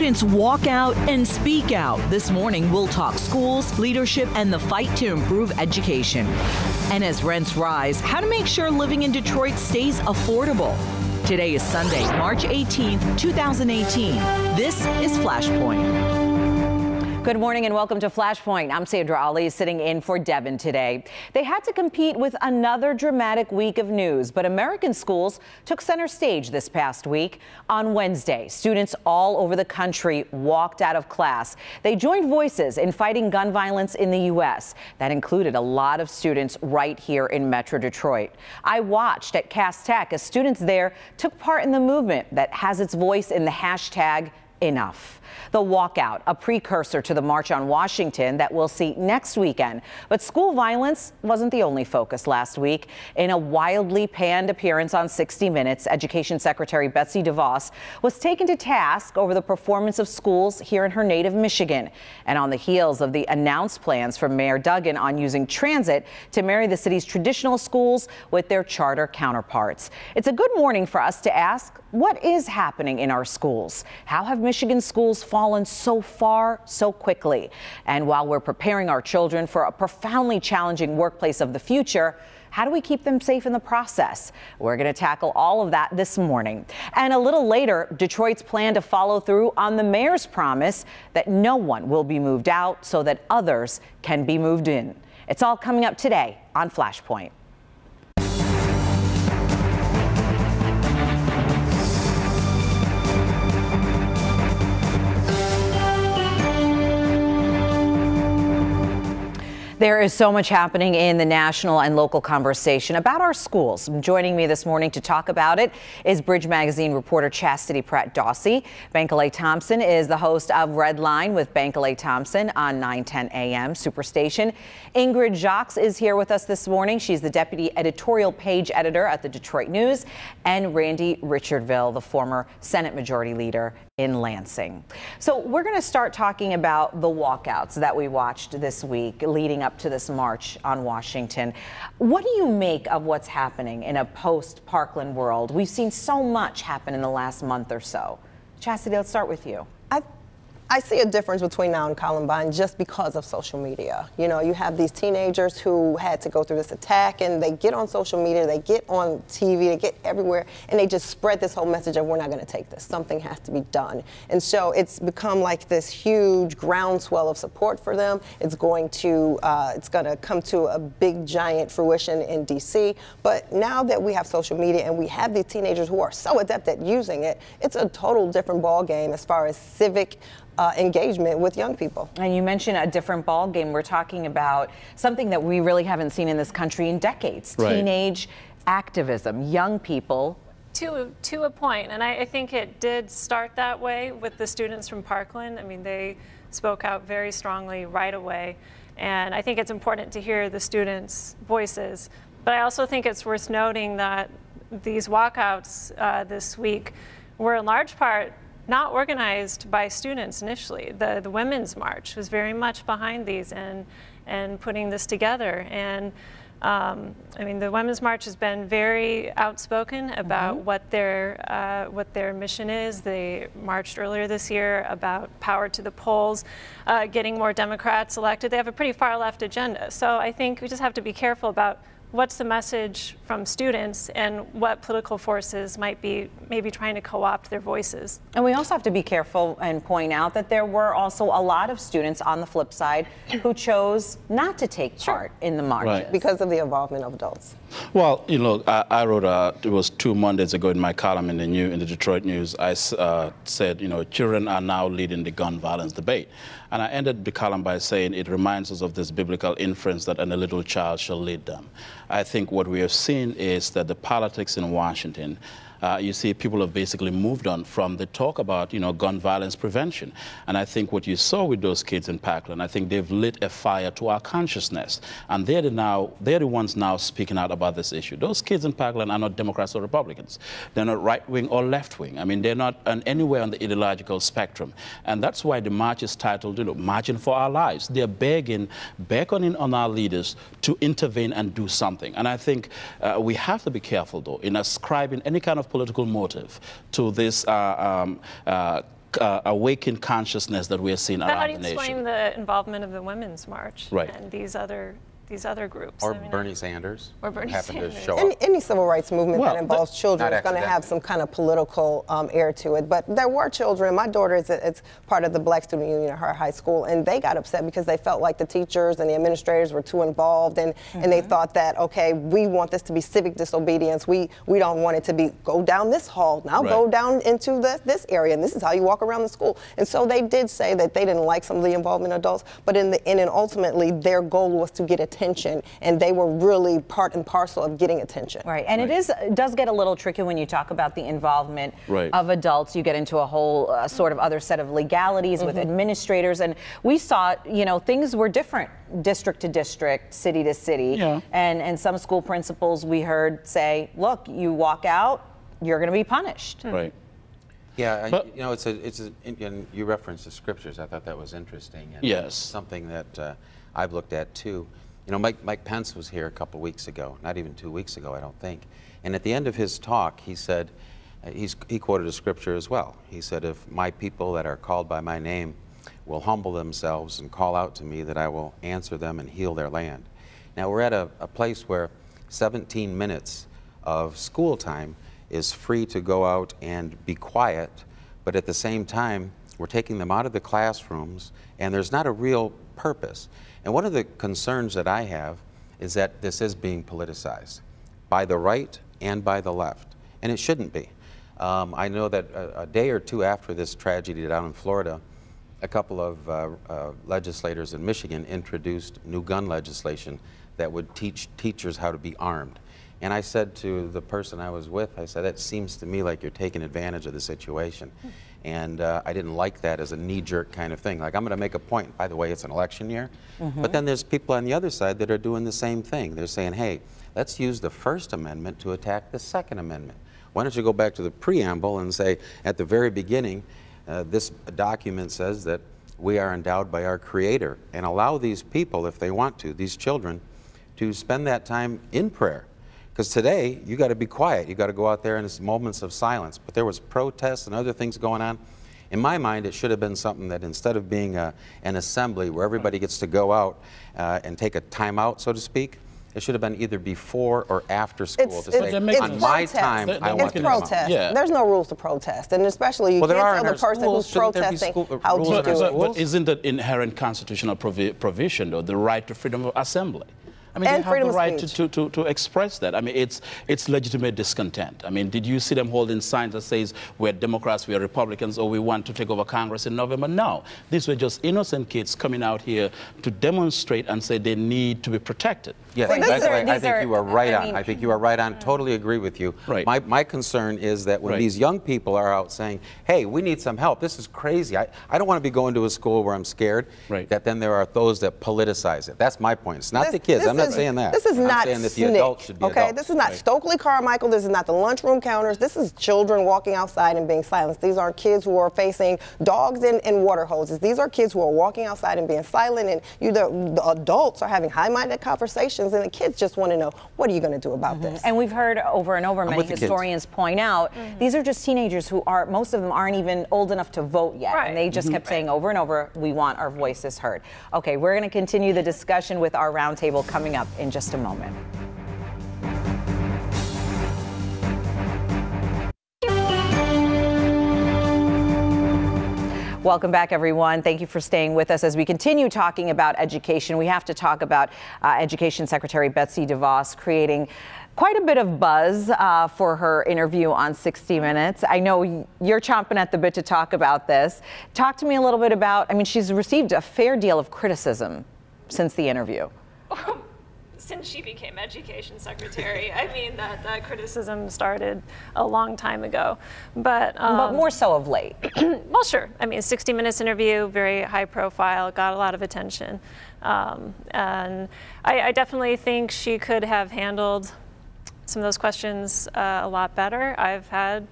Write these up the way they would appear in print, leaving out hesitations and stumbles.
Students walk out and speak out. This morning, we'll talk schools, leadership, and the fight to improve education. And as rents rise, how to make sure living in Detroit stays affordable. Today is Sunday, March 18th, 2018. This is Flashpoint. Good morning and welcome to Flashpoint. I'm Sandra Ali, sitting in for Devin today. They had to compete with another dramatic week of news, but American schools took center stage this past week. On Wednesday, students all over the country walked out of class. They joined voices in fighting gun violence in the U.S. That included a lot of students right here in Metro Detroit. I watched at Cass Tech as students there took part in the movement that has its voice in the hashtag Enough. The walkout, a precursor to the March on Washington that we'll see next weekend. But school violence wasn't the only focus last week. In a wildly panned appearance on 60 Minutes, Education Secretary Betsy DeVos was taken to task over the performance of schools here in her native Michigan. And on the heels of the announced plans from Mayor Duggan on using transit to marry the city's traditional schools with their charter counterparts. It's a good morning for us to ask, what is happening in our schools? How have Michigan schools fallen so far so quickly? And while we're preparing our children for a profoundly challenging workplace of the future, how do we keep them safe in the process? We're going to tackle all of that this morning. And a little later, Detroit's plan to follow through on the mayor's promise that no one will be moved out so that others can be moved in. It's all coming up today on Flashpoint. There is so much happening in the national and local conversation about our schools. Joining me this morning to talk about it is Bridge Magazine reporter Chastity Pratt-Dawsey. Bankalay Thompson is the host of Red Line with Bankalay Thompson on 910 AM Superstation. Ingrid Jacques is here with us this morning. She's the deputy editorial page editor at the Detroit News. And Randy Richardville, the former Senate Majority Leader in Lansing. So we're going to start talking about the walkouts that we watched this week leading up to this march on Washington. What do you make of what's happening in a post-Parkland world? We've seen so much happen in the last month or so. Chastity, let's start with you. I see a difference between now and Columbine just because of social media. You know, you have these teenagers who had to go through this attack, and they get on social media, they get on TV, they get everywhere, and they just spread this whole message of, we're not going to take this. Something has to be done. And so it's become like this huge groundswell of support for them. It's going to come to a big, giant fruition in D.C. But now that we have social media and we have these teenagers who are so adept at using it, it's a total different ball game as far as civic engagement with young people. And you mentioned a different ball game. We're talking about something that we really haven't seen in this country in decades. Right. Teenage activism, young people. To a point, and I think it did start that way with the students from Parkland. I mean, they spoke out very strongly right away, and I think it's important to hear the students' voices. But I also think it's worth noting that these walkouts this week were in large part not organized by students initially. The Women's March was very much behind these and putting this together. And I mean, the Women's March has been very outspoken about what their mission is. They marched earlier this year about power to the polls, getting more Democrats elected. They have a pretty far left agenda. So I think we just have to be careful about what's the message from students and what political forces might be maybe trying to co-opt their voices. And we also have to be careful and point out that there were also a lot of students on the flip side who chose not to take part in the marches. Right. Because of the involvement of adults. Well, you know, I wrote, it was 2 Mondays ago in my column in the Detroit News, I said, you know, children are now leading the gun violence debate. And I ended the column by saying it reminds us of this biblical inference that a little child shall lead them. I think what we have seen is that the politics in Washington, you see people have basically moved on from the talk about, you know, gun violence prevention. And I think what you saw with those kids in Parkland, I think they've lit a fire to our consciousness. And they're the ones now speaking out about this issue. Those kids in Parkland are not Democrats or Republicans. They're not right-wing or left-wing. I mean, they're not anywhere on the ideological spectrum. And that's why the march is titled, you know, Marching for Our Lives. They're beckoning on our leaders to intervene and do something. And I think we have to be careful, though, in ascribing any kind of political motive to this awakened consciousness that we're seeing around the nation. How do you explain the involvement of the Women's March and these other groups? Or Bernie Sanders. Or Bernie Sanders. To show up. Any civil rights movement that involves children is going to have some kind of political air to it. But there were children. My daughter is part of the Black Student Union at her high school, and they got upset because they felt like the teachers and the administrators were too involved, and they thought that, okay, we want this to be civic disobedience. We don't want it to be go down this hall, now go down into this area, and this is how you walk around the school. And so they did say that they didn't like some of the involvement of adults, but in the end, and ultimately, their goal was to get attention, and they were really part and parcel of getting attention. Right, and it does get a little tricky when you talk about the involvement of adults. You get into a whole sort of other set of legalities with administrators, and we saw, you know, things were different district to district, city to city, and some school principals we heard say, look, you walk out, you're going to be punished. Right. Yeah, you know, and you referenced the scriptures. I thought that was interesting. And something that I've looked at too. You know, Mike Pence was here a couple weeks ago, not even 2 weeks ago, I don't think. And at the end of his talk, he said, he quoted a scripture as well. He said, if my people that are called by my name will humble themselves and call out to me, that I will answer them and heal their land. Now, we're at a place where 17 minutes of school time is free to go out and be quiet, but at the same time, we're taking them out of the classrooms, and there's not a real purpose. And one of the concerns that I have is that this is being politicized by the right and by the left, and it shouldn't be. I know that a day or two after this tragedy down in Florida, a couple of legislators in Michigan introduced new gun legislation that would teach teachers how to be armed. And I said to the person I was with, I said, it seems to me like you're taking advantage of the situation. And I didn't like that as a knee-jerk kind of thing. Like, I'm going to make a point. By the way, it's an election year. But then there's people on the other side that are doing the same thing. They're saying, hey, let's use the First Amendment to attack the Second Amendment. Why don't you go back to the preamble and say, at the very beginning, this document says that we are endowed by our Creator, and allow these people, if they want to, these children, to spend that time in prayer. Because today, you got to be quiet. You got to go out there in moments of silence. But there was protests and other things going on. In my mind, it should have been something that instead of being an assembly where everybody gets to go out and take a time out, so to speak, it should have been either before or after school to say, on my time, I want to protest. There's no rules to protest, and especially you can't tell the person who's protesting how to do it. But isn't that inherent constitutional provision, though, the right to freedom of assembly? I mean, they have the right to express that. I mean, it's legitimate discontent. I mean, did you see them holding signs that says we're Democrats, we're Republicans, or we want to take over Congress in November? No. These were just innocent kids coming out here to demonstrate and say they need to be protected. Yes, I think you are right on. I think you are right on. Totally agree with you. Right. My concern is that when these young people are out saying, hey, we need some help, this is crazy. I don't want to be going to a school where I'm scared, that then there are those that politicize it. That's my point. It's not the kids. I'm not saying that. This is not saying that the adults should be adults. This is not Stokely Carmichael. This is not the lunchroom counters. This is children walking outside and being silenced. These aren't kids who are facing dogs and water hoses. These are kids who are walking outside and being silent, and the adults are having high-minded conversations, and the kids just want to know, what are you going to do about this? And we've heard over and over, many historians point out, these are just teenagers who are, most of them aren't even old enough to vote yet. And they just kept saying over and over, we want our voices heard. Okay, we're going to continue the discussion with our roundtable coming up in just a moment. Welcome back, everyone. Thank you for staying with us as we continue talking about education. We have to talk about Education Secretary Betsy DeVos creating quite a bit of buzz for her interview on 60 Minutes. I know you're chomping at the bit to talk about this. Talk to me a little bit about, I mean, she's received a fair deal of criticism since the interview. Since she became Education Secretary, I mean, that criticism started a long time ago. But more so of late. Well, sure. I mean, 60 Minutes interview, very high profile, got a lot of attention. And I definitely think she could have handled some of those questions a lot better. I've had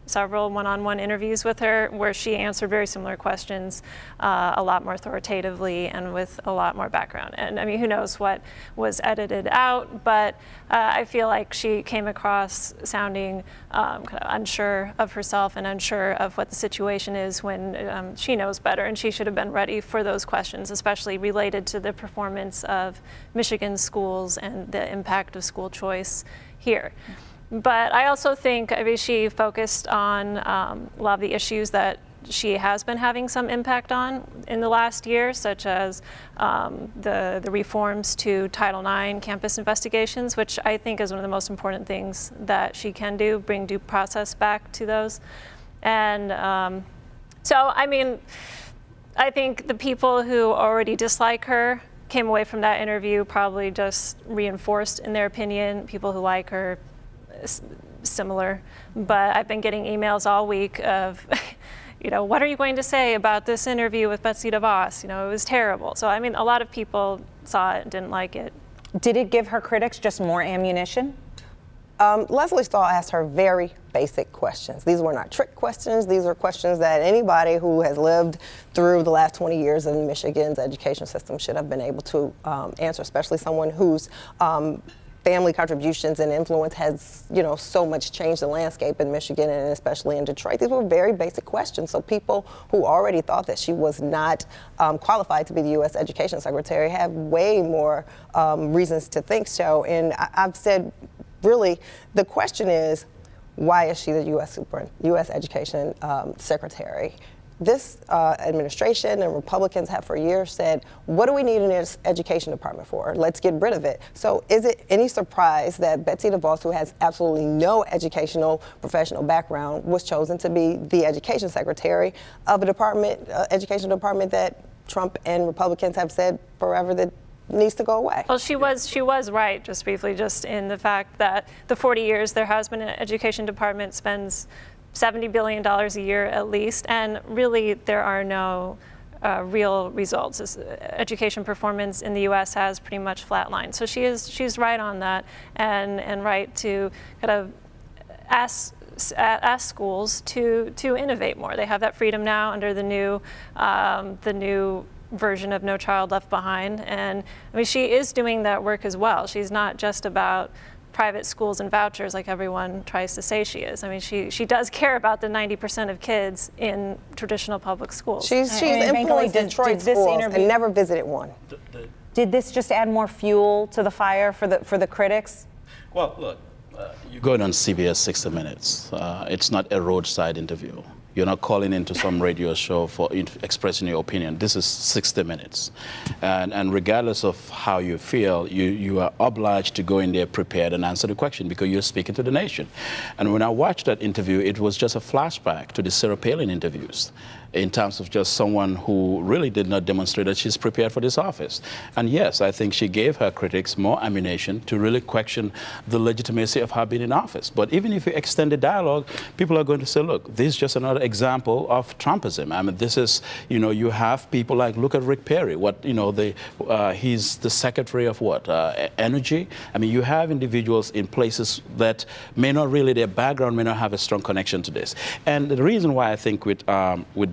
several one-on-one interviews with her where she answered very similar questions a lot more authoritatively and with a lot more background. And I mean, who knows what was edited out, but I feel like she came across sounding kind of unsure of herself and unsure of what the situation is when she knows better, and she should have been ready for those questions, especially related to the performance of Michigan schools and the impact of school choice here. But I also think, I mean, she focused on a lot of the issues that she has been having some impact on in the last year, such as the reforms to Title IX campus investigations, which I think is one of the most important things that she can do, bring due process back to those. And so, I mean, I think the people who already dislike her came away from that interview probably just reinforced in their opinion. People who like her, similar. But I've been getting emails all week of, you know, what are you going to say about this interview with Betsy DeVos? You know, it was terrible. So, I mean, a lot of people saw it and didn't like it. Did it give her critics just more ammunition? Leslie Stahl asked her very basic questions. These were not trick questions. These are questions that anybody who has lived through the last 20 years in Michigan's education system should have been able to answer, especially someone whose family contributions and influence has, you know, so much changed the landscape in Michigan and especially in Detroit. These were very basic questions. So people who already thought that she was not qualified to be the U.S. Education Secretary have way more reasons to think so. And I've said, really, the question is, why is she the U.S. Education Secretary? This administration and Republicans have for years said, what do we need an education department for? Let's get rid of it. So is it any surprise that Betsy DeVos, who has absolutely no educational professional background, was chosen to be the education secretary of a department, education department that Trump and Republicans have said forever that needs to go away? Well, she was right, just briefly, just in the fact that the 40 years there has been an education department spends $70 billion a year at least, and really there are no real results. Education performance in the U.S. has pretty much flatlined. So she's right on that, and right to kind of ask schools to innovate more. They have that freedom now under the new version of No Child Left Behind, and I mean, she is doing that work as well. She's not just about private schools and vouchers like everyone tries to say she is. I mean, she does care about the 90% of kids in traditional public schools. She's influenced Detroit schools and never visited one. Did this just add more fuel to the fire for the critics? Well, look, you're going on CBS 60 Minutes. It's not a roadside interview. You're not calling into some radio show for expressing your opinion. This is 60 Minutes. And regardless of how you feel, you are obliged to go in there prepared and answer the question because you're speaking to the nation. And when I watched that interview, it was just a flashback to the Sarah Palin interviews in terms of just someone who really did not demonstrate that she's prepared for this office. And yes, I think she gave her critics more ammunition to really question the legitimacy of her being in office. But even if you extend the dialogue, people are going to say, look, this is just another example of Trumpism. I mean, this is, you know, you have people like, look at Rick Perry, he's the secretary of what? Energy? I mean, you have individuals in places that may not really, their background may not have a strong connection to this. And the reason why I think with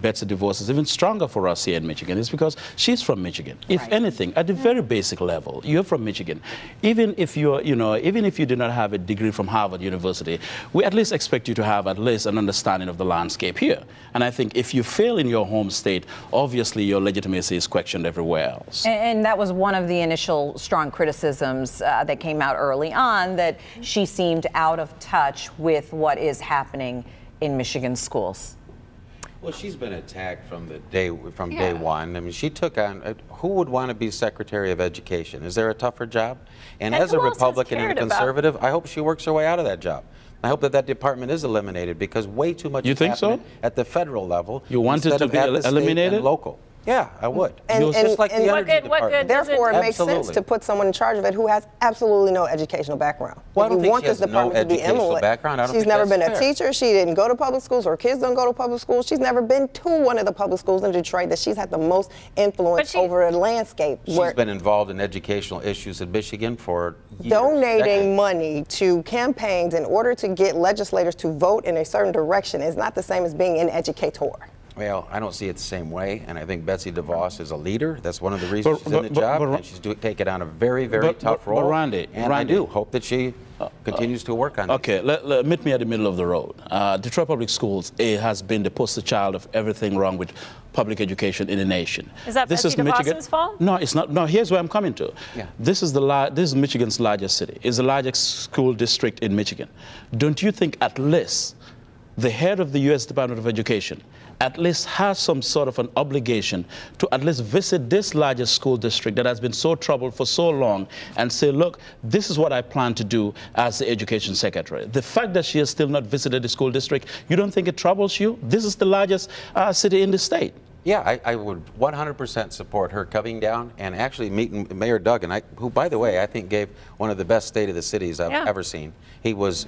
Betsy DeVos is even stronger for us here in Michigan is because she's from Michigan. If anything, at the very basic level, you're from Michigan. Even if you're, even if you do not have a degree from Harvard University, we at least expect you to have at least an understanding of the landscape here. And I think if you fail in your home state, obviously your legitimacy is questioned everywhere else. And that was one of the initial strong criticisms that came out early on, that she seemed out of touch with what is happening in Michigan schools. Well, she's been attacked from day one. I mean, she took on, who would want to be Secretary of Education? Is there a tougher job? And as a Republican and a conservative, I hope she works her way out of that job. I hope that department is eliminated because way too much is happening at the federal level. You want it to be eliminated? And local. Yeah, I would. And just like the energy What good department. Therefore, it makes sense to put someone in charge of it who has absolutely no educational background. Well, I don't you think want she has this department no to be educational background. I don't She's think never that's been a fair. teacher. She didn't go to public schools. Her kids don't go to public schools. She's never been to one of the public schools in Detroit that she's had the most influence over a landscape. She's been involved in educational issues in Michigan for years, donating decades. money to campaigns in order to get legislators to vote in a certain direction is not the same as being an educator. Well, I don't see it the same way, and I think Betsy DeVos is a leader. That's one of the reasons she's in the job, and she's taking on a very, very tough role. But Randy, I do hope that she continues to work on it. Okay, meet me at the middle of the road. Detroit Public Schools has been the poster child of everything wrong with public education in the nation. Is that Betsy DeVos's fault? No, it's not. No, here's where I'm coming to. Yeah. This is Michigan's largest city. It's the largest school district in Michigan. Don't you think at least the head of the U.S. Department of Education at least has some sort of an obligation to at least visit this largest school district that has been so troubled for so long and say, look, this is what I plan to do as the education secretary. The fact that she has still not visited the school district, you don't think it troubles you? This is the largest city in the state. Yeah, I would 100% support her coming down and actually meeting Mayor Duggan, who, by the way, I think gave one of the best State of the Cities I've ever seen. He was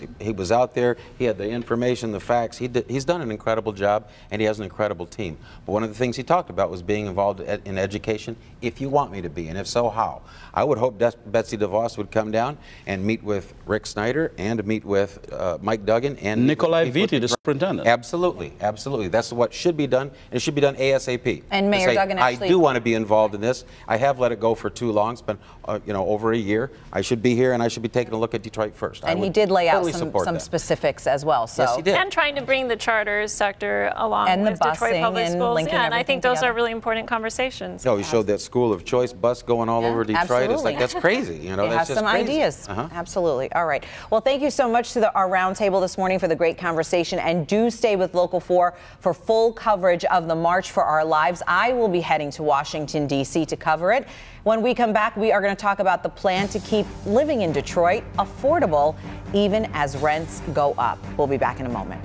out there. He had the information, the facts. He's done an incredible job, and he has an incredible team. But one of the things he talked about was being involved in education. If you want me to be, and if so, how? I would hope Betsy DeVos would come down and meet with Rick Snyder and meet with Mike Duggan and Nikolai Vitti, the superintendent. Absolutely, absolutely. That's what should be done, and it should be done ASAP. And Mayor Duggan actually, I do want to be involved in this. I have let it go for too long. It's been, over a year. I should be here, and I should be taking a look at Detroit first. And he did lay out some specifics as well. So. Yes, he did. And trying to bring the charters sector along and with the Detroit Public Schools. Yeah, and I think those are really important conversations. No, he showed that school of choice bus going all over Detroit. Absolutely. It's like, that's crazy. It that's has just some crazy. ideas. Absolutely. All right. Well, thank you so much to our roundtable this morning for the great conversation. And do stay with Local 4 for full coverage of the March for Our Lives. I will be heading to Washington, D.C. to cover it. When we come back, we are going to talk about the plan to keep living in Detroit affordable even as rents go up. We'll be back in a moment.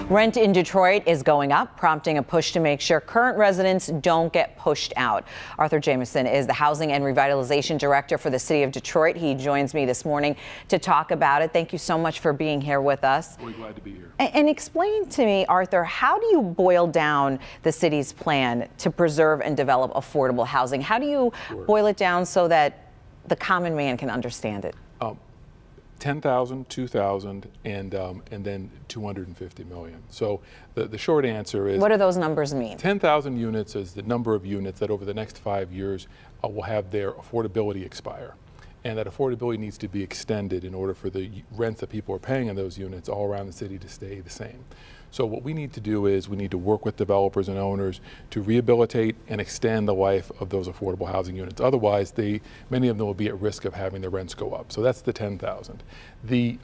Rent in Detroit is going up, prompting a push to make sure current residents don't get pushed out. Arthur Jameson is the Housing and Revitalization Director for the City of Detroit. He joins me this morning to talk about it. Thank you so much for being here with us. Really glad to be here. And explain to me, Arthur, how do you boil down the city's plan to preserve and develop affordable housing? How do you boil it down so that the common man can understand it? 10,000, 2,000, and then 250 million. So the short answer is... What do those numbers mean? 10,000 units is the number of units that over the next 5 years will have their affordability expire. And that affordability needs to be extended in order for the rents that people are paying on those units all around the city to stay the same. So what we need to do is we need to work with developers and owners to rehabilitate and extend the life of those affordable housing units. Otherwise, many of them will be at risk of having their rents go up. So that's the 10,000. The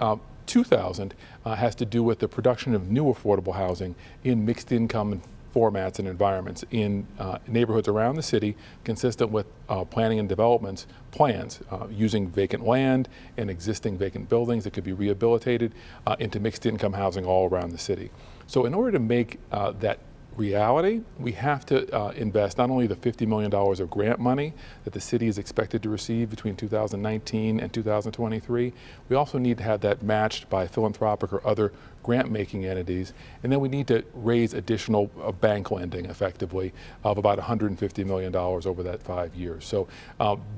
2,000 has to do with the production of new affordable housing in mixed income formats and environments in neighborhoods around the city, consistent with planning and development plans, using vacant land and existing vacant buildings that could be rehabilitated into mixed income housing all around the city. So in order to make that reality, we have to invest not only the $50 million of grant money that the city is expected to receive between 2019 and 2023, we also need to have that matched by philanthropic or other grant-making entities, and then we need to raise additional bank lending effectively of about $150 million over that 5 years. So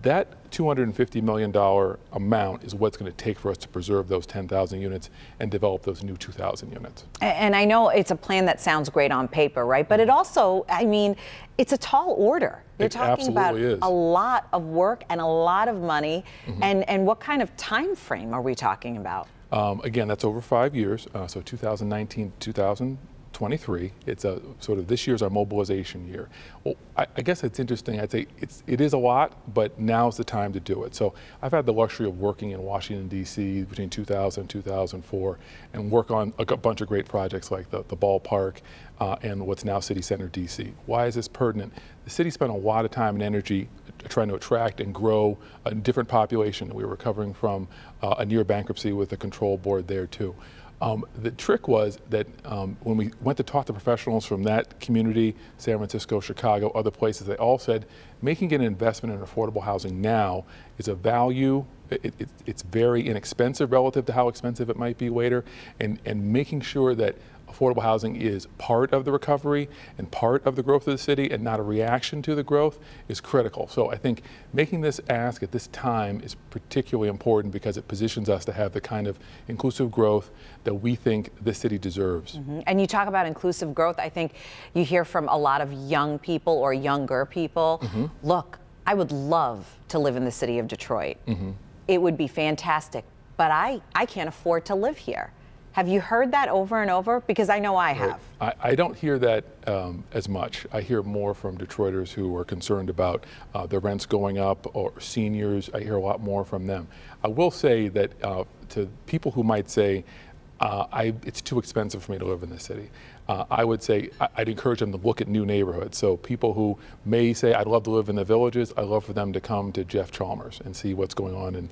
that $250 million amount is what's going to take for us to preserve those 10,000 units and develop those new 2,000 units. And I know it's a plan that sounds great on paper, right? But it also, I mean, it's a tall order. You're talking about a lot of work and a lot of money. And what kind of time frame are we talking about? Again, that's over 5 years, so 2019 to 2023. It's sort of this year's our mobilization year. Well, I guess it's interesting. I'd say it is a lot, but now's the time to do it. So I've had the luxury of working in Washington, D.C. between 2000 and 2004 and work on a bunch of great projects like the ballpark and what's now City Center, D.C. Why is this pertinent? The city spent a lot of time and energy trying to attract and grow a different population. We were recovering from a near bankruptcy with the control board there too. The trick was that when we went to talk to professionals from that community, San Francisco, Chicago, other places, they all said making an investment in affordable housing now is a value. It's very inexpensive relative to how expensive it might be later, and making sure that affordable housing is part of the recovery and part of the growth of the city and not a reaction to the growth is critical. So I think making this ask at this time is particularly important because it positions us to have the kind of inclusive growth that we think this city deserves. Mm-hmm. And you talk about inclusive growth. I think you hear from a lot of young people or younger people, mm-hmm. Look, I would love to live in the city of Detroit. Mm-hmm. It would be fantastic, but I can't afford to live here. Have you heard that over and over? Because I know I have. I don't hear that as much. I hear more from Detroiters who are concerned about the rents going up, or seniors. I hear a lot more from them. I will say that to people who might say, it's too expensive for me to live in this city, I would say I'd encourage them to look at new neighborhoods. So people who may say, I'd love to live in the Villages, I'd love for them to come to Jeff Chalmers and see what's going on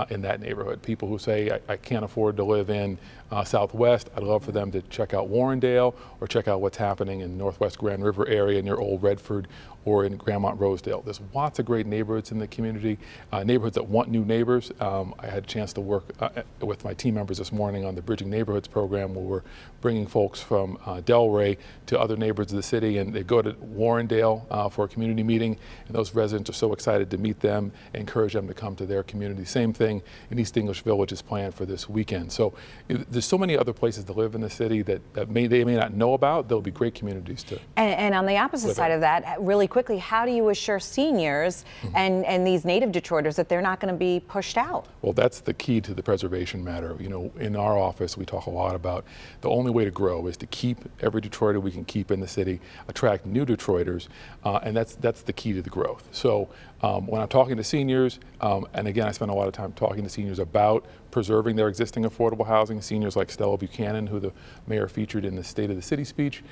in that neighborhood. People who say, I can't afford to live in Southwest, I'd love for them to check out Warrendale or check out what's happening in Northwest Grand River area near Old Redford or in Grandmont Rosedale. There's lots of great neighborhoods in the community, neighborhoods that want new neighbors. I had a chance to work with my team members this morning on the Bridging Neighborhoods program, where we're bringing folks from Delray to other neighborhoods of the city, and they go to Warrendale for a community meeting, and those residents are so excited to meet them and encourage them to come to their community. Same thing in East English Village is planned for this weekend. So there's so many other places to live in the city that they may not know about. There'll be great communities to. And on the opposite side of that, really quickly, how do you assure seniors mm-hmm. and these native Detroiters that they're not going to be pushed out? Well, that's the key to the preservation matter. You know, in our office, we talk a lot about the only way to grow is to keep every Detroiter we can keep in the city, attract new Detroiters, and that's the key to the growth. So when I'm talking to seniors, and again, I spend a lot of time talking to seniors about preserving their existing affordable housing, seniors like Stella Buchanan, who the mayor featured in the State of the City speech.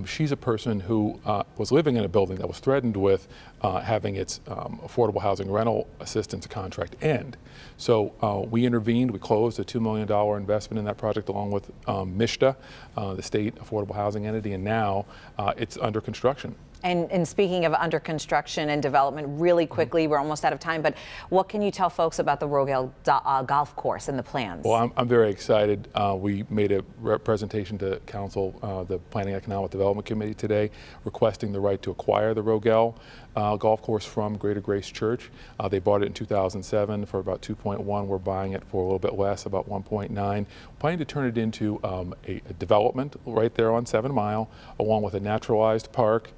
She's a person who was living in a building that was threatened with having its affordable housing rental assistance contract end. So we intervened, we closed a $2 million investment in that project along with MISHDA, the state affordable housing entity, and now it's under construction. And speaking of under construction and development, really quickly, mm-hmm. we're almost out of time, but what can you tell folks about the Rogel golf course and the plans? Well, I'm very excited. We made a presentation to Council, the Planning and Economic Development Committee today, requesting the right to acquire the Rogel golf course from Greater Grace Church. They bought it in 2007 for about 2.1. We're buying it for a little bit less, about 1.9. Planning to turn it into a development right there on 7 Mile, along with a naturalized park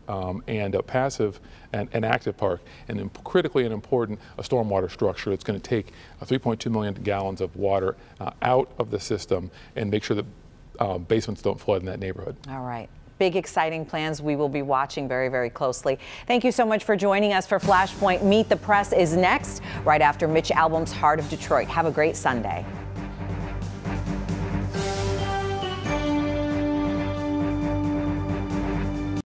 and a passive and active park, and critically and important, a stormwater structure that's going to take 3.2 million gallons of water out of the system and make sure that basements don't flood in that neighborhood. All right. Big, exciting plans we will be watching very, very closely. Thank you so much for joining us for Flashpoint. Meet the Press is next, right after Mitch Albom's Heart of Detroit. Have a great Sunday.